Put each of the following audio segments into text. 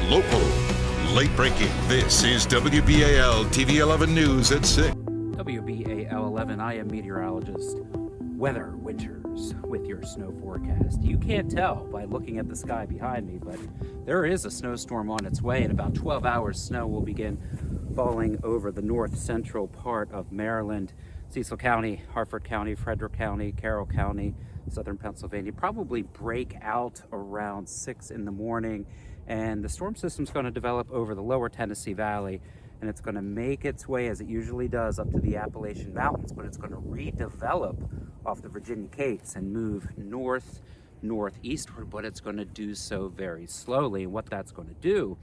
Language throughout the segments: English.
local, late breaking. This is WBAL TV 11 News at 6. WBAL 11, I am meteorologist Weather Winters with your snow forecast. You can't tell by looking at the sky behind me, but there is a snowstorm on its way. In about 12 hours, snow will begin falling over the north central part of Maryland, Cecil County, Harford County, Frederick County, Carroll County, southern Pennsylvania. Probably break out around 6 in the morning, and the storm system's going to develop over the lower Tennessee Valley, and it's going to make its way, as it usually does, up to the Appalachian Mountains, but it's going to redevelop off the Virginia Capes and move northeastward, but it's going to do so very slowly. And what that's going to do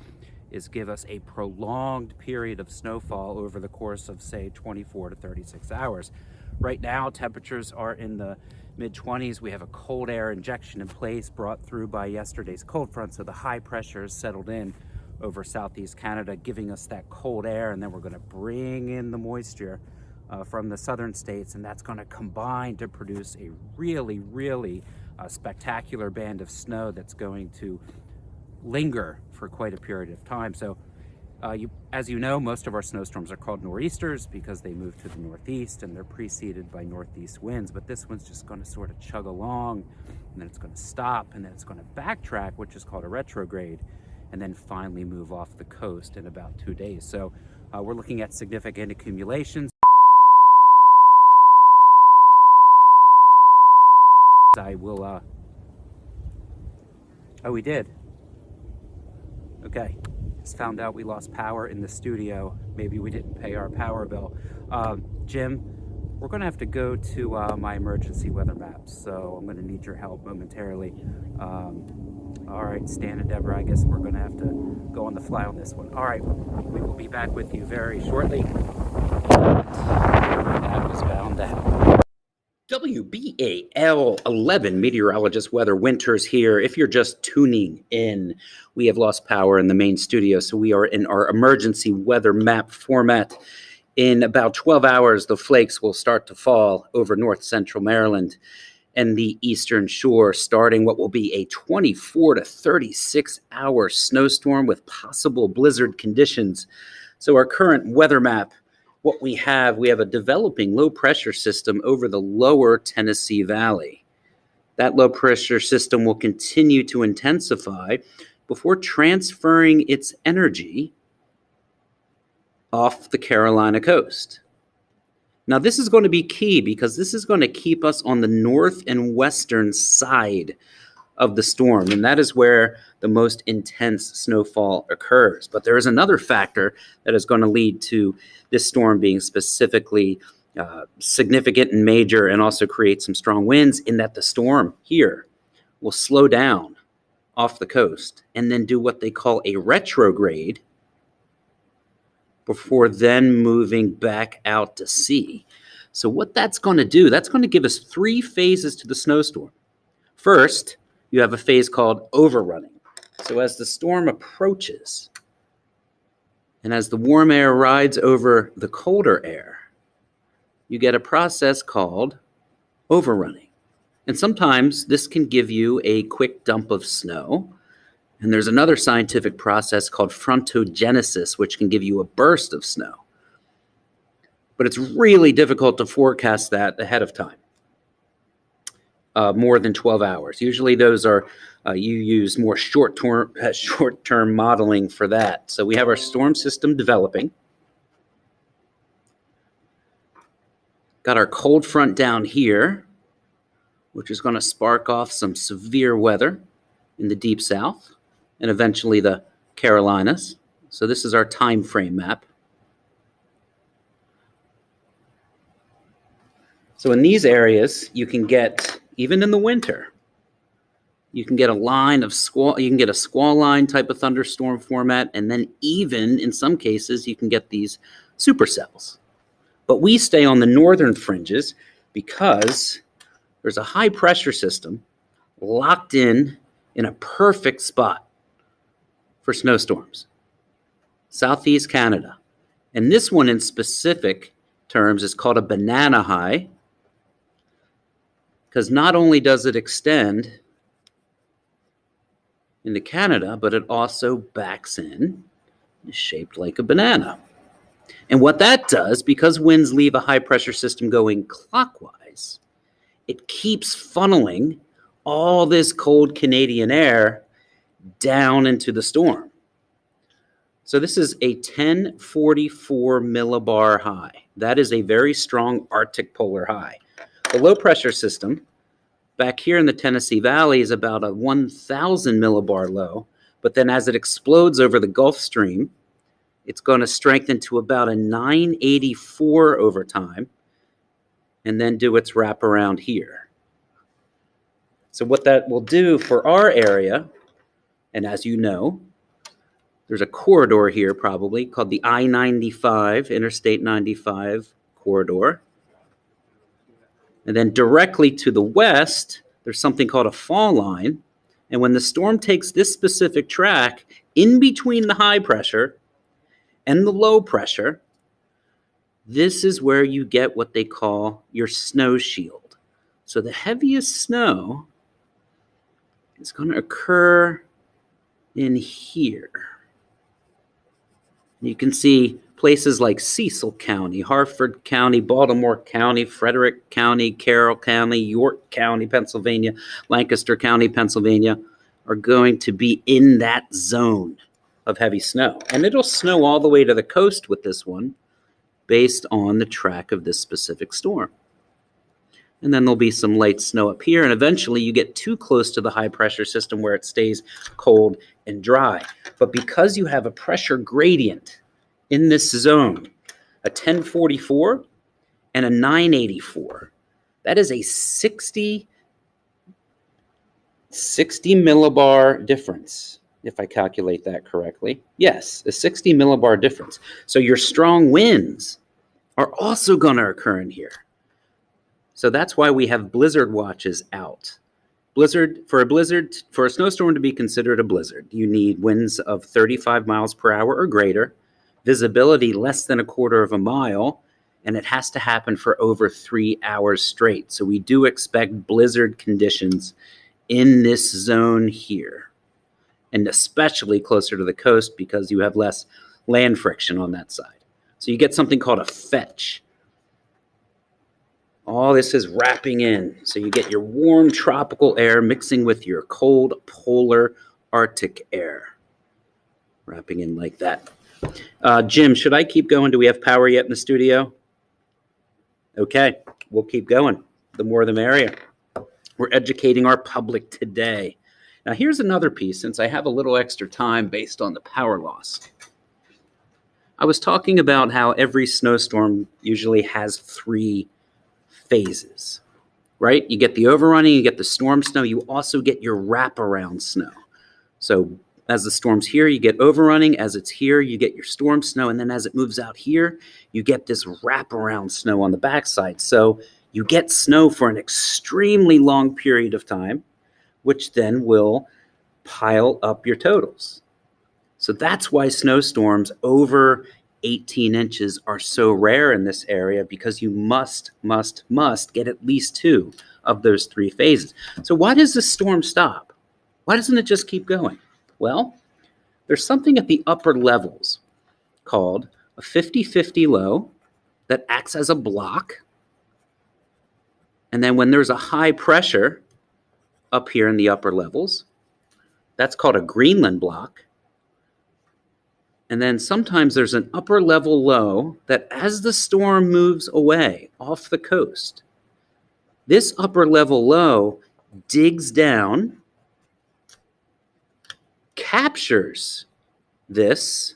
is give us a prolonged period of snowfall over the course of, say, 24 to 36 hours. Right now, temperatures are in the mid-20s. We have a cold air injection in place brought through by yesterday's cold front, so the high pressure is settled in over southeast Canada, giving us that cold air, and then we're going to bring in the moisture from the southern states, and that's going to combine to produce a really spectacular band of snow that's going to linger for quite a period of time. So as you know, most of our snowstorms are called nor'easters because they move to the northeast and they're preceded by northeast winds, but this one's just going to sort of chug along, and then it's going to stop, and then it's going to backtrack, which is called a retrograde, and then finally move off the coast in about 2 days. So we're looking at significant accumulations. I will, oh, we did. Okay, just found out we lost power in the studio. Maybe we didn't pay our power bill. Jim, we're gonna have to go to my emergency weather maps, so I'm gonna need your help momentarily. All right, Stan and Deborah, I guess we're gonna have to go on the fly on this one. All right, we will be back with you very shortly. That was bound to happen. WBAL 11 meteorologist Weather Winters here. If you're just tuning in, we have lost power in the main studio, so we are in our emergency weather map format. In about 12 hours, the flakes will start to fall over north central Maryland and the eastern shore, starting what will be a 24 to 36 hour snowstorm with possible blizzard conditions. So our current weather map, what we have a developing low pressure system over the lower Tennessee Valley. That low pressure system will continue to intensify before transferring its energy off the Carolina coast. Now, this is going to be key because this is going to keep us on the north and western side of the storm, and that is where the most intense snowfall occurs. But there is another factor that is going to lead to this storm being specifically significant and major, and also create some strong winds, in that the storm here will slow down off the coast and then do what they call a retrograde before then moving back out to sea. So what that's going to do, that's going to give us 3 phases to the snowstorm. First, you have a phase called overrunning. So as the storm approaches, and as the warm air rides over the colder air, you get a process called overrunning. And sometimes this can give you a quick dump of snow. And there's another scientific process called frontogenesis, which can give you a burst of snow. But it's really difficult to forecast that ahead of time. More than 12 hours. Usually those are, you use more short-term modeling for that. So we have our storm system developing. Got our cold front down here, which is going to spark off some severe weather in the deep south and eventually the Carolinas. So this is our time frame map. So in these areas, you can get, even in the winter, you can get a line of squall, you can get a squall line type of thunderstorm format, and then even in some cases, you can get these supercells. But we stay on the northern fringes because there's a high pressure system locked in a perfect spot for snowstorms. Southeast Canada. And this one in specific terms is called a banana high, because not only does it extend into Canada, but it also backs in, is shaped like a banana. And what that does, because winds leave a high pressure system going clockwise, it keeps funneling all this cold Canadian air down into the storm. So this is a 1044 millibar high. That is a very strong Arctic polar high. The low pressure system back here in the Tennessee Valley is about a 1000 millibar low, but then as it explodes over the Gulf Stream, it's going to strengthen to about a 984 over time and then do its wraparound here. So what that will do for our area, and as you know, there's a corridor here probably called the I-95, Interstate 95 corridor. And then directly to the west, there's something called a fall line. And when the storm takes this specific track in between the high pressure and the low pressure, this is where you get what they call your snow shield. So the heaviest snow is going to occur in here. You can see places like Cecil County, Harford County, Baltimore County, Frederick County, Carroll County, York County, Pennsylvania, Lancaster County, Pennsylvania, are going to be in that zone of heavy snow. And it'll snow all the way to the coast with this one based on the track of this specific storm. And then there'll be some light snow up here, and eventually you get too close to the high pressure system where it stays cold and dry. But because you have a pressure gradient in this zone, a 1044 and a 984, that is a 60 millibar difference, if I calculate that correctly. Yes, a 60 millibar difference. So your strong winds are also going to occur in here. So that's why we have blizzard watches out. For a snowstorm to be considered a blizzard, you need winds of 35 miles per hour or greater, visibility less than a quarter of a mile, and it has to happen for over 3 hours straight. So we do expect blizzard conditions in this zone here, and especially closer to the coast because you have less land friction on that side. So you get something called a fetch. All this is wrapping in. So you get your warm tropical air mixing with your cold polar Arctic air. Wrapping in like that. Jim, should I keep going? Do we have power yet in the studio? Okay, we'll keep going. The more the merrier. We're educating our public today. Now here's another piece, since I have a little extra time based on the power loss. I was talking about how every snowstorm usually has 3 phases, right? You get the overrunning, you get the storm snow, you also get your wraparound snow. So as the storm's here, you get overrunning. As it's here, you get your storm snow. And then as it moves out here, you get this wraparound snow on the backside. So you get snow for an extremely long period of time, which then will pile up your totals. So that's why snowstorms over 18 inches are so rare in this area, because you must get at least 2 of those 3 phases. So why does this storm stop? Why doesn't it just keep going? Well, there's something at the upper levels called a 50-50 low that acts as a block. And then when there's a high pressure up here in the upper levels, that's called a Greenland block. And then sometimes there's an upper level low that as the storm moves away off the coast, this upper level low digs down, captures this,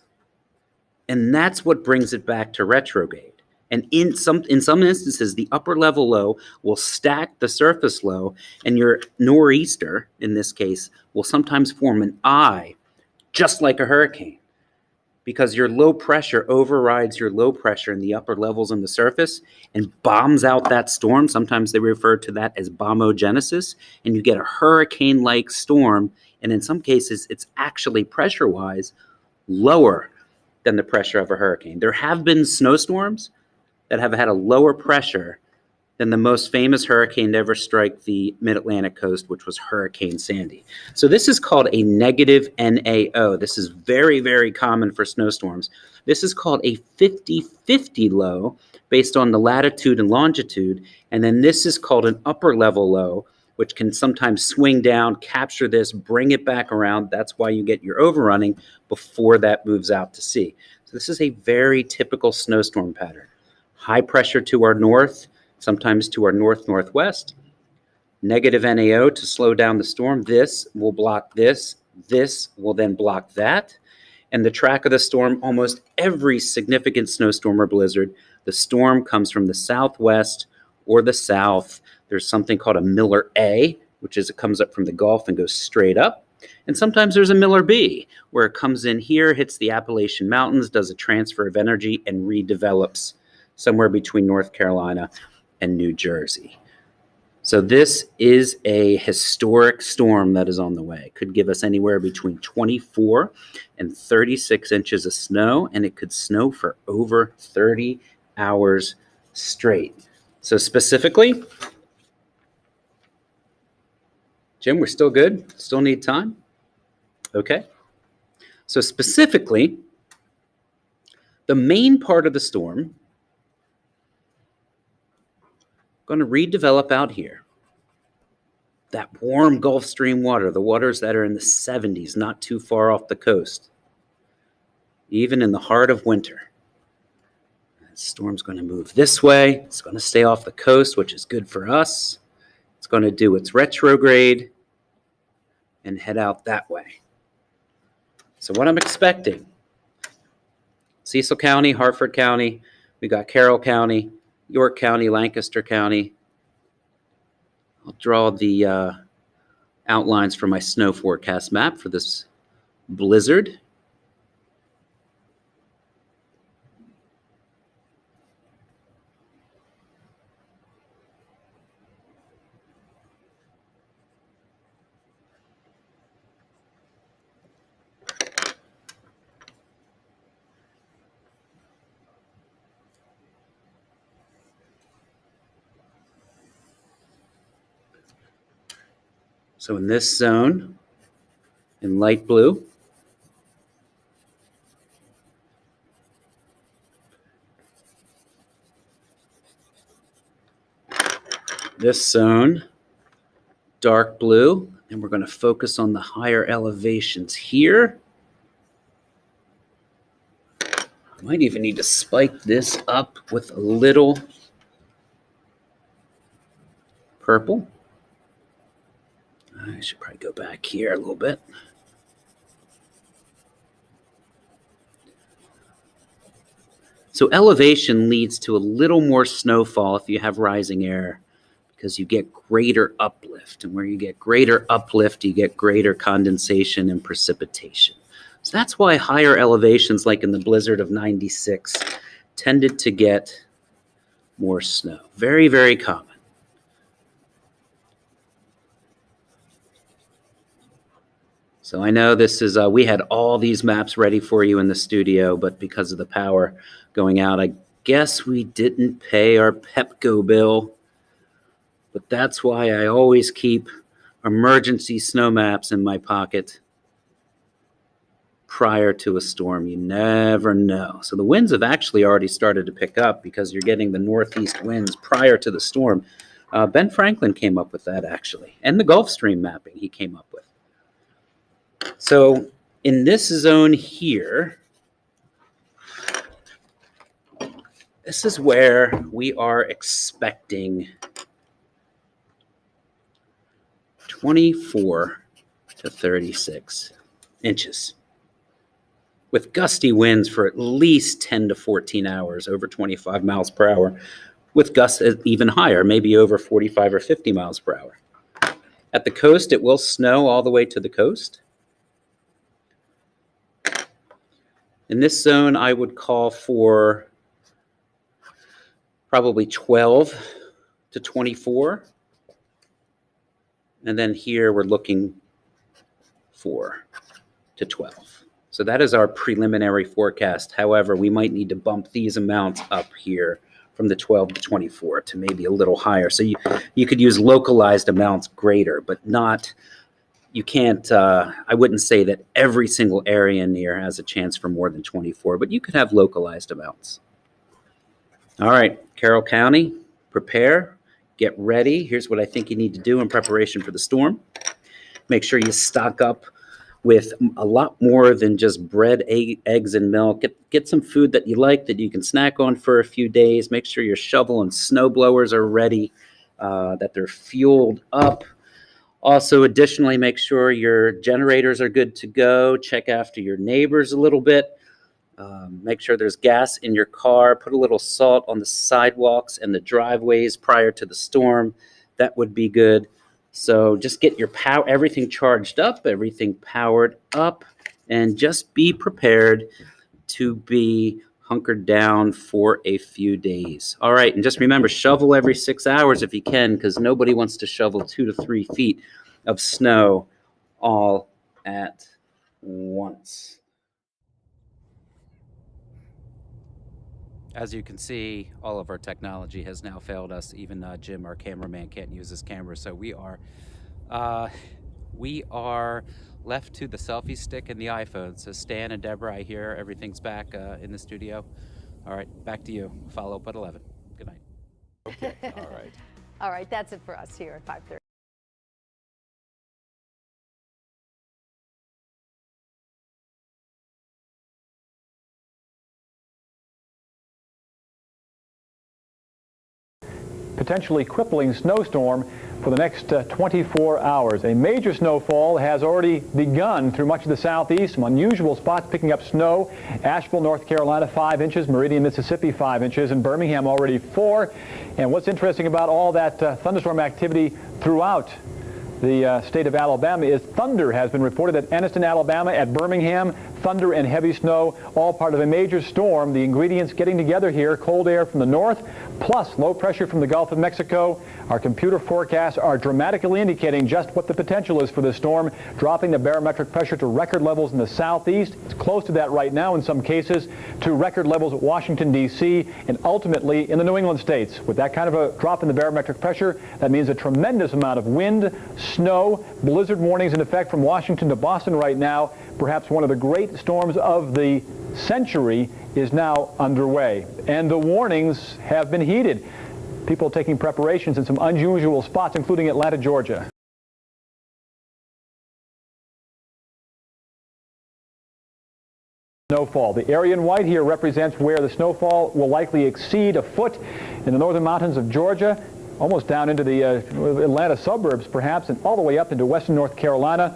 and that's what brings it back to retrograde. And in some instances, the upper level low will stack the surface low, and your nor'easter, in this case, will sometimes form an eye, just like a hurricane, because your low pressure overrides your low pressure in the upper levels on the surface and bombs out that storm. Sometimes they refer to that as bombogenesis, and you get a hurricane-like storm. And in some cases, it's actually pressure-wise lower than the pressure of a hurricane. There have been snowstorms that have had a lower pressure than the most famous hurricane to ever strike the mid-Atlantic coast, which was Hurricane Sandy. So this is called a negative NAO. This is very, very common for snowstorms. This is called a 50-50 low based on the latitude and longitude. And then this is called an upper level low, which can sometimes swing down, capture this, bring it back around. That's why you get your overrunning before that moves out to sea. So this is a very typical snowstorm pattern. High pressure to our north, sometimes to our north-northwest. Negative NAO to slow down the storm. This will block this. This will then block that. And the track of the storm, almost every significant snowstorm or blizzard, the storm comes from the southwest or the south. There's something called a Miller A, which is it comes up from the Gulf and goes straight up. And sometimes there's a Miller B, where it comes in here, hits the Appalachian Mountains, does a transfer of energy, and redevelops somewhere between North Carolina and New Jersey. So this is a historic storm that is on the way. It could give us anywhere between 24 and 36 inches of snow, and it could snow for over 30 hours straight. So specifically, Jim, we're still good? Still need time? Okay. So specifically, the main part of the storm going to redevelop out here. That warm Gulf Stream water, the waters that are in the 70s, not too far off the coast, even in the heart of winter. The storm's going to move this way. It's going to stay off the coast, which is good for us. It's going to do its retrograde and head out that way. So what I'm expecting, Cecil County, Hartford County, we got Carroll County, York County, Lancaster County. I'll draw the outlines for my snow forecast map for this blizzard. So in this zone, in light blue, this zone, dark blue, and we're going to focus on the higher elevations here. I might even need to spike this up with a little purple. I should probably go back here a little bit. So elevation leads to a little more snowfall if you have rising air, because you get greater uplift. And where you get greater uplift, you get greater condensation and precipitation. So that's why higher elevations, like in the blizzard of 96, tended to get more snow. Very, very common. So I know this is, we had all these maps ready for you in the studio, but because of the power going out, I guess we didn't pay our Pepco bill. But that's why I always keep emergency snow maps in my pocket prior to a storm. You never know. So the winds have actually already started to pick up because you're getting the northeast winds prior to the storm. Ben Franklin came up with that, actually, and the Gulf Stream mapping he came up with. So in this zone here, this is where we are expecting 24 to 36 inches with gusty winds for at least 10 to 14 hours, over 25 miles per hour, with gusts even higher, maybe over 45 or 50 miles per hour. At the coast, it will snow all the way to the coast. In this zone, I would call for probably 12 to 24. And then here we're looking 4 to 12. So that is our preliminary forecast. However, we might need to bump these amounts up here from the 12 to 24 to maybe a little higher. So you could use localized amounts greater, but not, you can't, I wouldn't say that every single area near has a chance for more than 24, but you could have localized amounts. All right, Carroll County, prepare, get ready. Here's what I think you need to do in preparation for the storm. Make sure you stock up with a lot more than just bread, eggs, and milk. Get some food that you like that you can snack on for a few days. Make sure your shovel and snow blowers are ready, that they're fueled up. Also, additionally, make sure your generators are good to go. Check after your neighbors a little bit. Make sure there's gas in your car. Put a little salt on the sidewalks and the driveways prior to the storm. That would be good. So just get your everything charged up, everything powered up, and just be prepared to be hunkered down for a few days. All right, and just remember, shovel every 6 hours if you can, because nobody wants to shovel 2 to 3 feet of snow all at once. As you can see, all of our technology has now failed us. Even Jim, our cameraman, can't use his camera, so we are left to the selfie stick and the iPhone. So Stan and Deborah, I hear everything's back in the studio. All right, back to you. Follow up at 11. Good night. Okay, all right. All right, that's it for us here at 5:30. Potentially crippling snowstorm for the next 24 hours. A major snowfall has already begun through much of the southeast. Some unusual spots picking up snow. Asheville, North Carolina, 5 inches. Meridian, Mississippi, 5 inches. And Birmingham already 4. And what's interesting about all that thunderstorm activity throughout the state of Alabama is thunder has been reported at Anniston, Alabama, at Birmingham. Thunder and heavy snow, all part of a major storm. The ingredients getting together here: cold air from the north, plus low pressure from the Gulf of Mexico. Our computer forecasts are dramatically indicating just what the potential is for this storm, dropping the barometric pressure to record levels in the southeast. It's close to that right now in some cases, to record levels at Washington, D.C., and ultimately in the New England states. With that kind of a drop in the barometric pressure, that means a tremendous amount of wind, snow, blizzard warnings in effect from Washington to Boston right now. Perhaps one of the great storms of the century is now underway. And the warnings have been heeded. People taking preparations in some unusual spots, including Atlanta, Georgia. Snowfall. The area in white here represents where the snowfall will likely exceed a foot in the northern mountains of Georgia, almost down into the Atlanta suburbs perhaps, and all the way up into western North Carolina.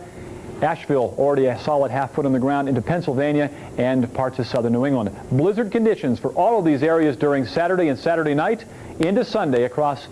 Asheville, already a solid half foot on the ground, into Pennsylvania and parts of southern New England. Blizzard conditions for all of these areas during Saturday and Saturday night into Sunday across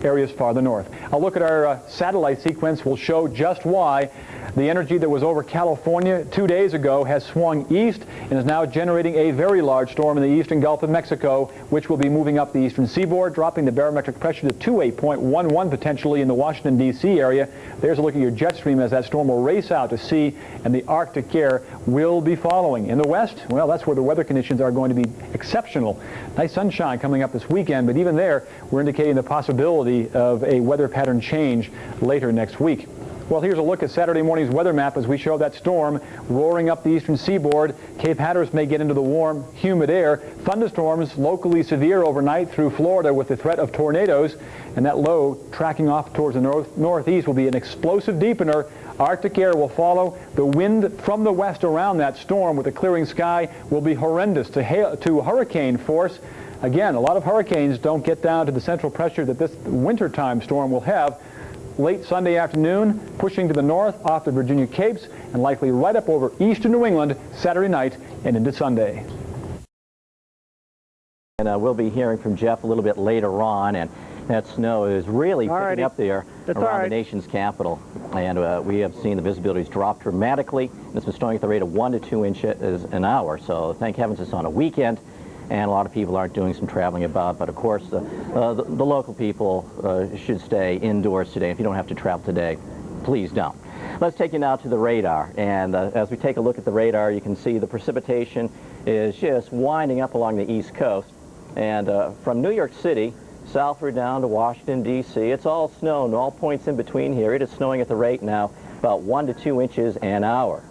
areas farther north. A look at our satellite sequence will show just why the energy that was over California 2 days ago has swung east and is now generating a very large storm in the eastern Gulf of Mexico, which will be moving up the eastern seaboard, dropping the barometric pressure to 28.11 potentially in the Washington, D.C. area. There's a look at your jet stream as that storm will race out to sea, and the Arctic air will be following. In the west, well, that's where the weather conditions are going to be exceptional. Nice sunshine coming up this weekend, but even there, we're indicating the possibility of a weather pattern change later next week. Well, here's a look at Saturday morning's weather map as we show that storm roaring up the eastern seaboard. Cape Hatteras may get into the warm, humid air. Thunderstorms locally severe overnight through Florida with the threat of tornadoes. And that low tracking off towards the northeast will be an explosive deepener. Arctic air will follow. The wind from the west around that storm with a clearing sky will be horrendous to hurricane force. Again, a lot of hurricanes don't get down to the central pressure that this wintertime storm will have. Late Sunday afternoon, pushing to the north off the Virginia Capes, and likely right up over eastern New England Saturday night and into Sunday. And we'll be hearing from Jeff a little bit later on, and that snow is really picking up there around the nation's capital. And we have seen the visibilities drop dramatically. It's been snowing at the rate of 1 to 2 inches an hour, so thank heavens it's on a weekend. And a lot of people aren't doing some traveling about, but of course the local people should stay indoors today. If you don't have to travel today, please don't. Let's take you now to the radar, and as we take a look at the radar, you can see the precipitation is just winding up along the east coast. And from New York City southward down to Washington, D.C., it's all snow and all points in between here. It is snowing at the rate now about 1 to 2 inches an hour.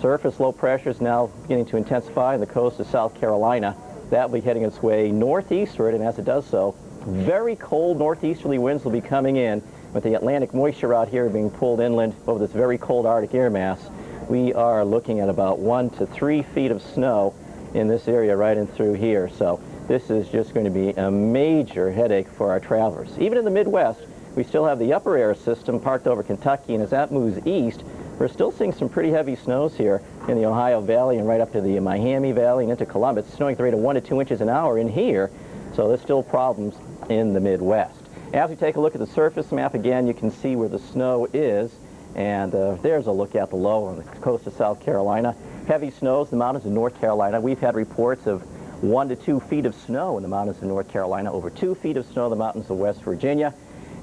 Surface low pressure is now beginning to intensify on the coast of South Carolina. That will be heading its way northeastward, and as it does so, very cold northeasterly winds will be coming in with the Atlantic moisture out here being pulled inland over this very cold Arctic air mass. We are looking at about 1 to 3 feet of snow in this area right in through here. So this is just going to be a major headache for our travelers. Even in the Midwest, we still have the upper air system parked over Kentucky, and as that moves east, we're still seeing some pretty heavy snows here in the Ohio Valley and right up to the Miami Valley and into Columbus, snowing at the rate of 1 to 2 inches an hour in here. So there's still problems in the Midwest. As we take a look at the surface map again, you can see where the snow is, and there's a look at the low on the coast of South Carolina. Heavy snows in the mountains of North Carolina. We've had reports of 1 to 2 feet of snow in the mountains of North Carolina, over 2 feet of snow in the mountains of West Virginia.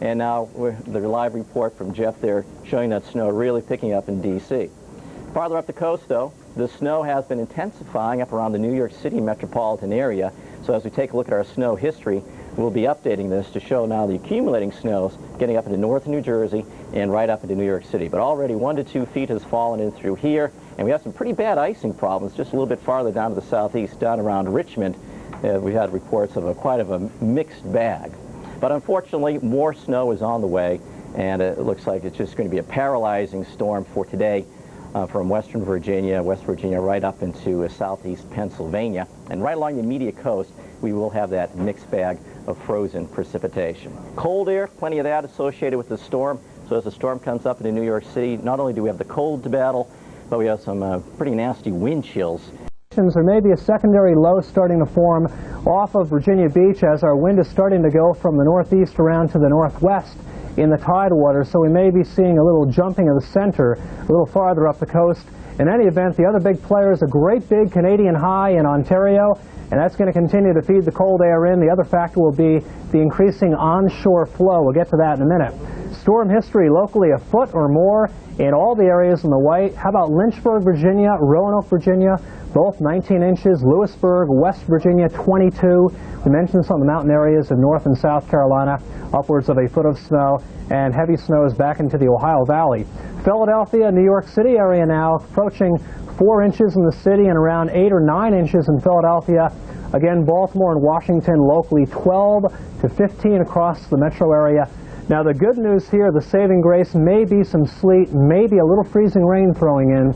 And now the live report from Jeff there showing that snow really picking up in D.C. Farther up the coast, though, the snow has been intensifying up around the New York City metropolitan area. So as we take a look at our snow history, we'll be updating this to show now the accumulating snows getting up into northern New Jersey and right up into New York City. But already 1 to 2 feet has fallen in through here, and we have some pretty bad icing problems just a little bit farther down to the southeast, down around Richmond. We had reports of quite a mixed bag. But unfortunately, more snow is on the way, and it looks like it's just going to be a paralyzing storm for today from western Virginia, West Virginia, right up into southeast Pennsylvania. And right along the immediate coast, we will have that mixed bag of frozen precipitation. Cold air, plenty of that associated with the storm. So as the storm comes up into New York City, not only do we have the cold to battle, but we have some pretty nasty wind chills. There may be a secondary low starting to form off of Virginia Beach as our wind is starting to go from the northeast around to the northwest in the tidewater, so we may be seeing a little jumping of the center a little farther up the coast. In any event, the other big player is a great big Canadian high in Ontario, and that's going to continue to feed the cold air in. The other factor will be the increasing onshore flow. We'll get to that in a minute. Storm history locally, a foot or more in all the areas in the white. How about Lynchburg, Virginia, Roanoke, Virginia, both 19 inches. Lewisburg, West Virginia, 22. We mentioned some of the mountain areas of North and South Carolina, upwards of a foot of snow, and heavy snows back into the Ohio Valley. Philadelphia, New York City area now approaching 4 inches in the city and around 8 or 9 inches in Philadelphia. Again, Baltimore and Washington locally 12 to 15 across the metro area. Now the good news here, the saving grace, may be some sleet, maybe a little freezing rain throwing in.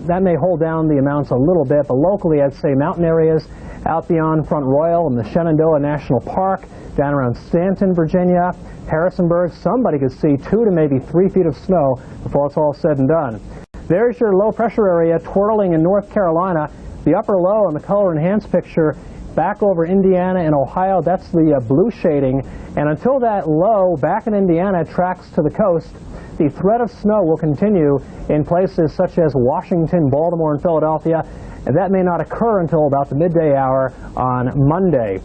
That may hold down the amounts a little bit, but locally I'd say mountain areas out beyond Front Royal and the Shenandoah National Park, down around Stanton, Virginia, Harrisonburg, somebody could see 2 to maybe 3 feet of snow before it's all said and done. There's your low pressure area twirling in North Carolina. The upper low in the color enhanced picture back over Indiana and Ohio, that's the blue shading. And until that low back in Indiana tracks to the coast, the threat of snow will continue in places such as Washington, Baltimore, and Philadelphia, and that may not occur until about the midday hour on Monday.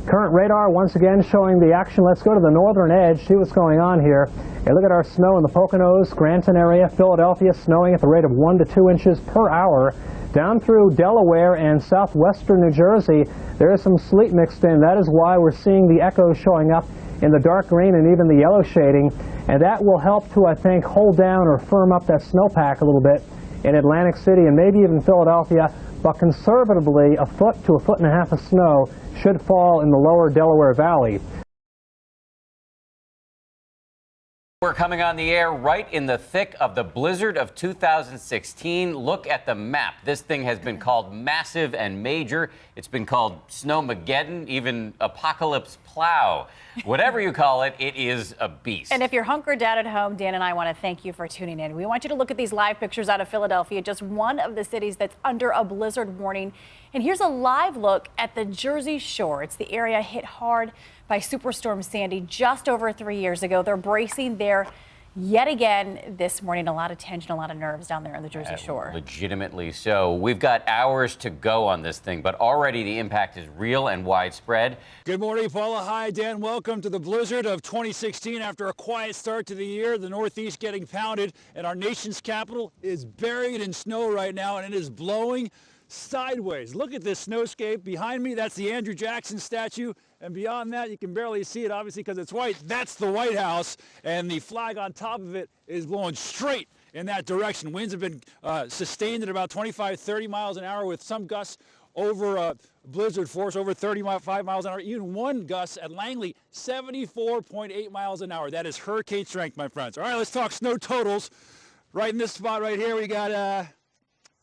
Current radar once again showing the action. Let's go to the northern edge, see what's going on here. Hey, look at our snow in the Poconos, Scranton area, Philadelphia, snowing at the rate of 1 to 2 inches per hour. Down through Delaware and southwestern New Jersey, there is some sleet mixed in. That is why we're seeing the echoes showing up in the dark green and even the yellow shading. And that will help to, I think, hold down or firm up that snowpack a little bit in Atlantic City and maybe even Philadelphia. But conservatively, a foot to a foot and a half of snow should fall in the lower Delaware Valley. We're coming on the air right in the thick of the blizzard of 2016. Look at the map. This thing has been called massive and major. It's been called Snowmageddon, even Apocalypse Plow. Whatever you call it, it is a beast. And if you're hunkered down at home, Dan and I want to thank you for tuning in. We want you to look at these live pictures out of Philadelphia, just one of the cities that's under a blizzard warning. And here's a live look at the Jersey Shore. It's the area hit hard by Superstorm Sandy just over 3 years ago. They're bracing there yet again this morning. A lot of tension, a lot of nerves down there on the Jersey Shore. Legitimately so. We've got hours to go on this thing, but already the impact is real and widespread. Good morning, Paula. Hi, Dan. Welcome to the blizzard of 2016. After a quiet start to the year, the Northeast getting pounded, and our nation's capital is buried in snow right now, and it is blowing sideways. Look at this snowscape behind me. That's the Andrew Jackson statue. And beyond that, you can barely see it, obviously, because it's white. That's the White House. And the flag on top of it is blowing straight in that direction. Winds have been sustained at about 25, 30 miles an hour with some gusts over blizzard force, over 35 miles an hour. Even one gust at Langley, 74.8 miles an hour. That is hurricane strength, my friends. All right, let's talk snow totals. Right in this spot right here, we got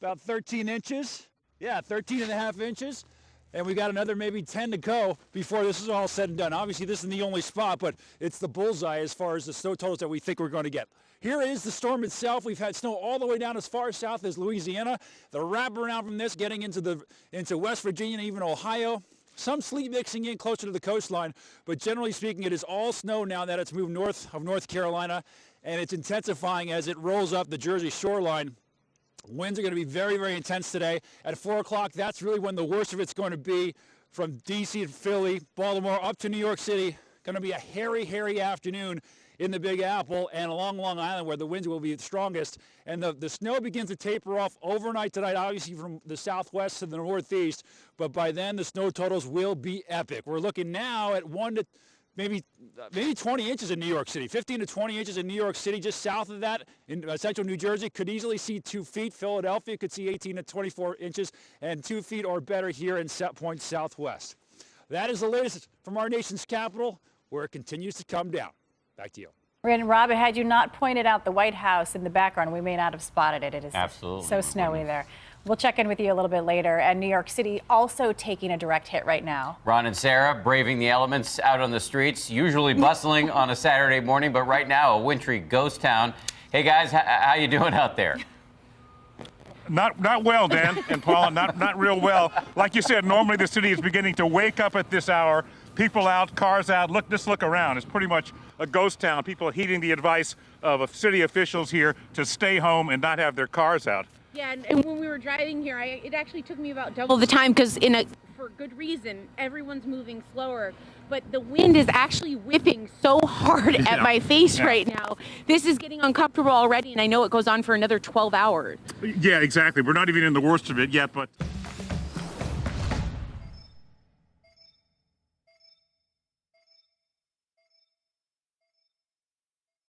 about 13 inches. Yeah, 13.5 inches. And we got another maybe 10 to go before this is all said and done. Obviously, this isn't the only spot, but it's the bullseye as far as the snow totals that we think we're going to get. Here is the storm itself. We've had snow all the way down as far south as Louisiana. The wraparound from this getting into West Virginia and even Ohio. Some sleet mixing in closer to the coastline, but generally speaking, it is all snow now that it's moved north of North Carolina, and it's intensifying as it rolls up the Jersey shoreline. Winds are going to be very, very intense today. At 4 o'clock, that's really when the worst of it's going to be. From D.C. to Philly, Baltimore, up to New York City. Going to be a hairy, hairy afternoon in the Big Apple and along Long Island where the winds will be the strongest. And the snow begins to taper off overnight tonight, obviously from the southwest to the northeast. But by then, the snow totals will be epic. We're looking now at maybe 20 inches in New York City, 15 to 20 inches in New York City. Just south of that in central New Jersey could easily see 2 feet. Philadelphia could see 18 to 24 inches and 2 feet or better here in Set Point Southwest. That is the latest from our nation's capital, where it continues to come down. Back to you. And Rob, had you not pointed out the White House in the background, we may not have spotted it. It is absolutely so snowy there. We'll check in with you a little bit later. And New York City also taking a direct hit right now. Ron and Sarah braving the elements out on the streets, usually bustling on a Saturday morning, but right now a wintry ghost town. Hey guys, how you doing out there? Not well, Dan and Paula, not real well. Like you said, normally the city is beginning to wake up at this hour. People out, cars out. Just look around. It's pretty much a ghost town. People are heeding the advice of city officials here to stay home and not have their cars out. Yeah, and when we were driving here, it actually took me about double the time because for good reason, everyone's moving slower. But the wind is actually whipping so hard at my face right now. This is getting uncomfortable already, and I know it goes on for another 12 hours. Yeah, exactly. We're not even in the worst of it yet, but